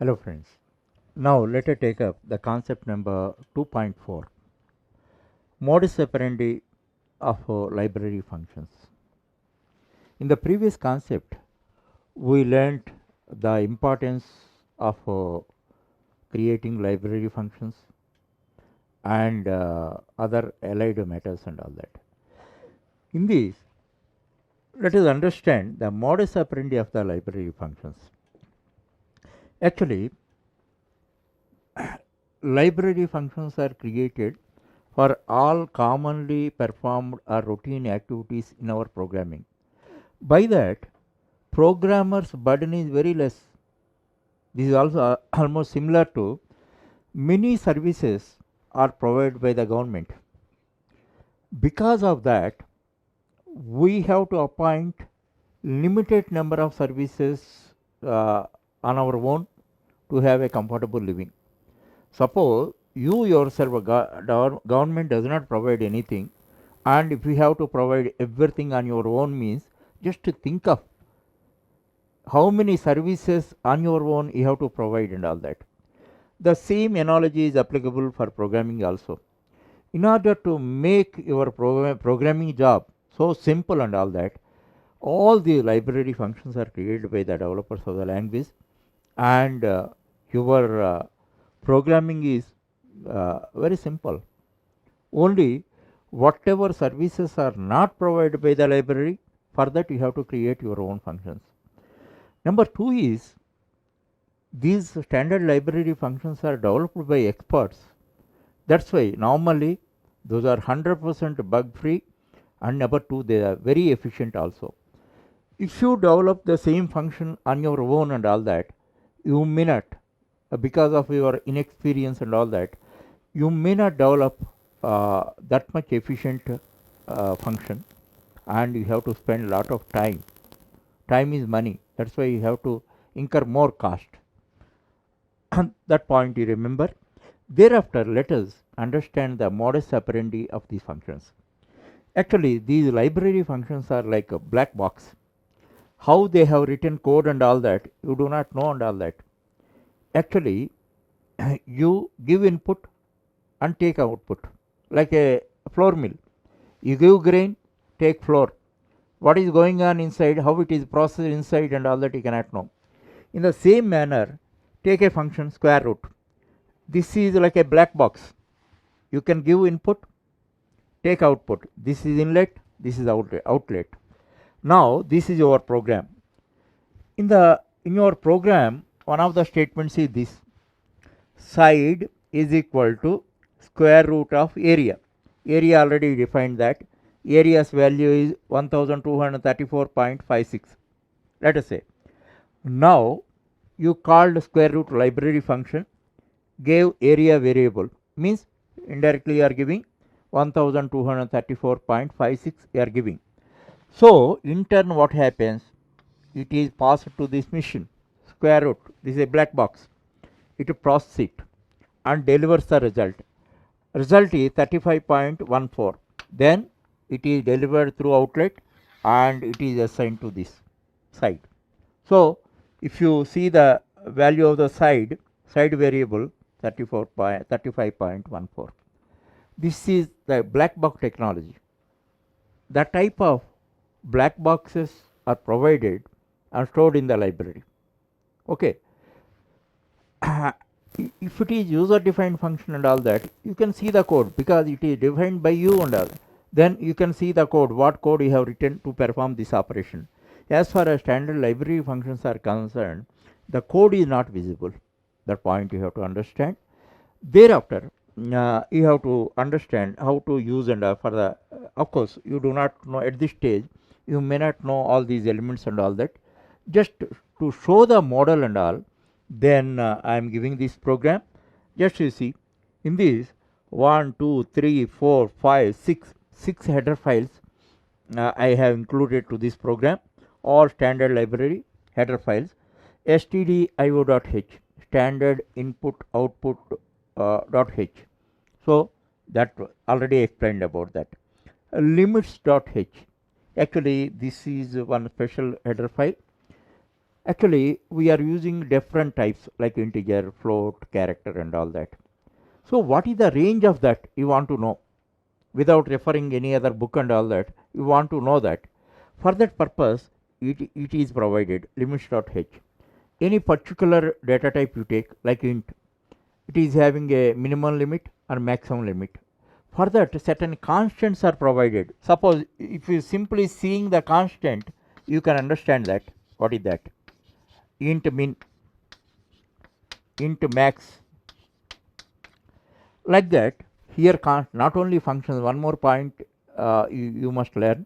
Hello friends. Now let us take up the concept number 2.4, modus operandi of library functions. In the previous concept, we learnt the importance of creating library functions and other allied matters and all that. In this, let us understand the modus operandi of the library functions. Actually, library functions are created for all commonly performed or routine activities in our programming. By that, programmer's burden is very less. This is also almost similar to many services are provided by the government. Because of that, we have to appoint limited number of services on our own to have a comfortable living. Suppose you yourself, government does not provide anything, and if you have to provide everything on your own means, just to think of how many services on your own you have to provide and all that. The same analogy is applicable for programming also. In order to make your programming job so simple and all that, all the library functions are created by the developers of the language, and your programming is very simple. Only whatever services are not provided by the library, for that you have to create your own functions. Number two is, these standard library functions are developed by experts. That's why normally those are 100% bug free, and number two, they are very efficient also. If you develop the same function on your own and all that, you may not, because of your inexperience and all that, you may not develop that much efficient function, and you have to spend a lot of time. Time is money, that's why you have to incur more cost. That point you remember. Thereafter, let us understand the modus operandi of these functions. Actually, these library functions are like a black box. How they have written code and all that, you do not know and all that. Actually, you give input and take output, like a flour mill. You give grain, take flour. What is going on inside, how it is processed inside and all that, you cannot know. In the same manner, take a function square root. This is like a black box. You can give input, take output. This is inlet, this is outlet. Now this is your program. In your program, one of the statements is this: side is equal to square root of area. Area already defined that. Area's value is 1234.56. Let us say. Now you called square root library function, gave area variable, means indirectly you are giving 1234.56 you are giving. So in turn what happens? It is passed to this machine, square root. This is a black box. It processes it and delivers the result. Result is 35.14. Then it is delivered through outlet and it is assigned to this side. So if you see the value of the side variable 35.14. This is the black box technology. The type of black boxes are provided and stored in the library. Okay. If it is user defined function and all that, you can see the code because it is defined by you and all. Then you can see the code, what code you have written to perform this operation. As far as standard library functions are concerned, the code is not visible. That point you have to understand. Thereafter, you have to understand how to use and for the, of course, you do not know at this stage, you may not know all these elements and all that. Just to show the model and all, then I am giving this program. Just you see, in this 1, 2, 3, 4, 5, 6 header files I have included to this program, or standard library header files. stdio.h, standard input output .h. So that already explained about that. Limits.h, actually this is one special header file. Actually, we are using different types like integer, float, character, and all that. So, what is the range of that you want to know without referring any other book and all that? You want to know that. For that purpose, it is provided limits.h. Any particular data type you take, like int, it is having a minimum limit or maximum limit. For that, certain constants are provided. Suppose if you simply seeing the constant, you can understand that. What is that? Int min, int max, like that. Here not only functions, one more point you must learn.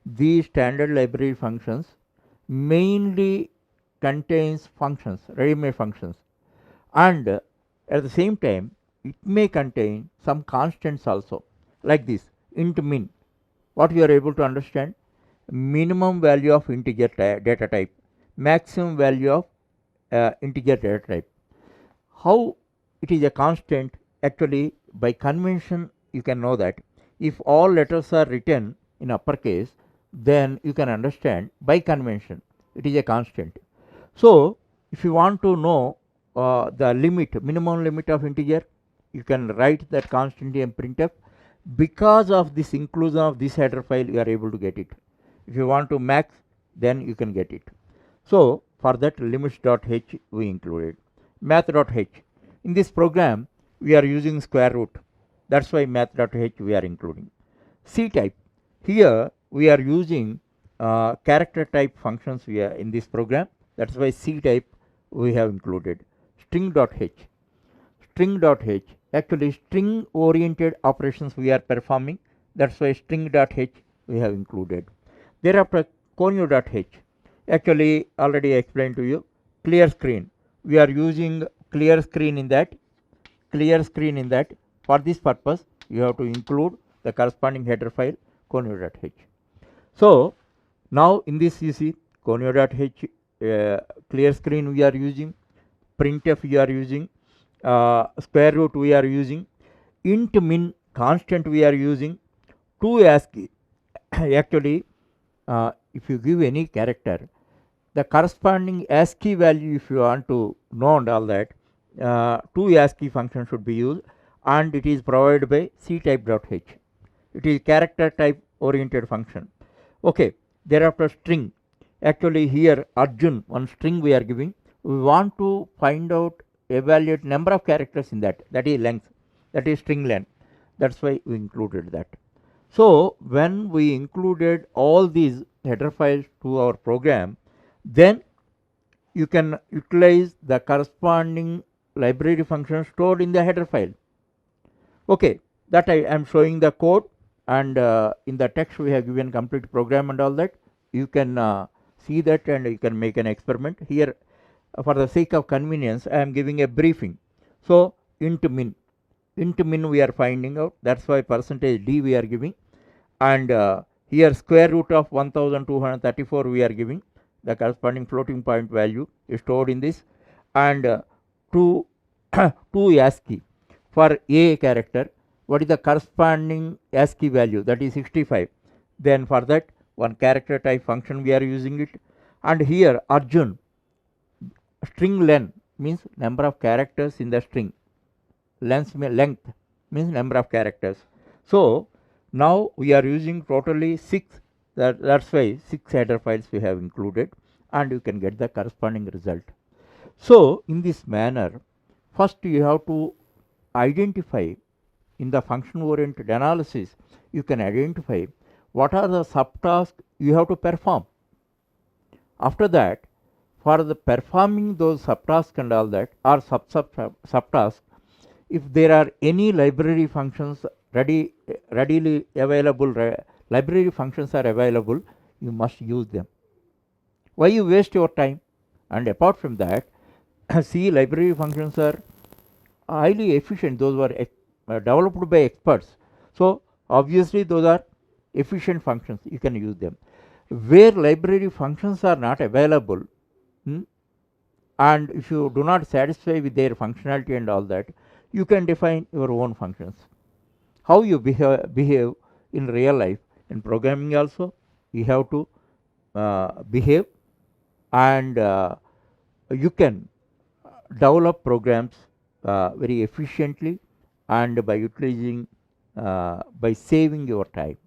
These standard library functions mainly contains functions, ready-made functions, and at the same time it may contain some constants also, like this int min. What you are able to understand? Minimum value of integer data type, maximum value of integer data type. How it is a constant? Actually, by convention you can know that if all letters are written in uppercase, then you can understand by convention it is a constant. So if you want to know the limit, minimum limit of integer, you can write that constant in printf. Because of this inclusion of this header file, you are able to get it. If you want to max, then you can get it. So for that, limits.h we included. Math.h. In this program, we are using square root. That's why math.h we are including. C type. Here we are using character type functions we are in this program. That's why C type we have included. String.h. String.h. Actually, string oriented operations we are performing. That's why string.h we have included. Thereafter, conio.h. Actually, already explained to you. Clear screen. We are using clear screen in that. Clear screen in that. For this purpose, you have to include the corresponding header file conio.h. So now in this you see conio.h, clear screen we are using, printf we are using, square root we are using, int min constant we are using, to ASCII. Actually, if you give any character, the corresponding ASCII value, if you want to know and all that, to ASCII function should be used, and it is provided by ctype.h. It is character type oriented function. Okay, thereafter string. Actually, here Arjun, one string we are giving. We want to find out, evaluate number of characters in that. That is length. That is string length. That's why we included that. So when we included all these header files to our program, then you can utilize the corresponding library function stored in the header file. Okay, that I am showing the code, and in the text we have given complete program and all that. You can see that, and you can make an experiment here. For the sake of convenience, I am giving a briefing. So int min we are finding out. That's why percentage d we are giving, and here square root of 1234 we are giving. The corresponding floating point value is stored in this, and to to ASCII for a character, what is the corresponding ASCII value? That is 65. Then for that, one character type function we are using it, and here Arjun, string len means number of characters in the string. Length means number of characters. So now we are using totally 6. That's why 6 header files we have included, and you can get the corresponding result. So in this manner, first you have to identify, in the function oriented analysis, you can identify what are the subtasks you have to perform. After that, for the performing those subtasks and all that, or subtasks, if there are any library functions readily available, library functions are available, you must use them. Why you waste your time? And apart from that, see, library functions are highly efficient. Those were developed by experts. So obviously those are efficient functions. You can use them. Where library functions are not available, and if you do not satisfy with their functionality and all that, you can define your own functions. How you behave in real life, in programming also, you have to behave, and you can develop programs very efficiently and by utilizing by saving your time.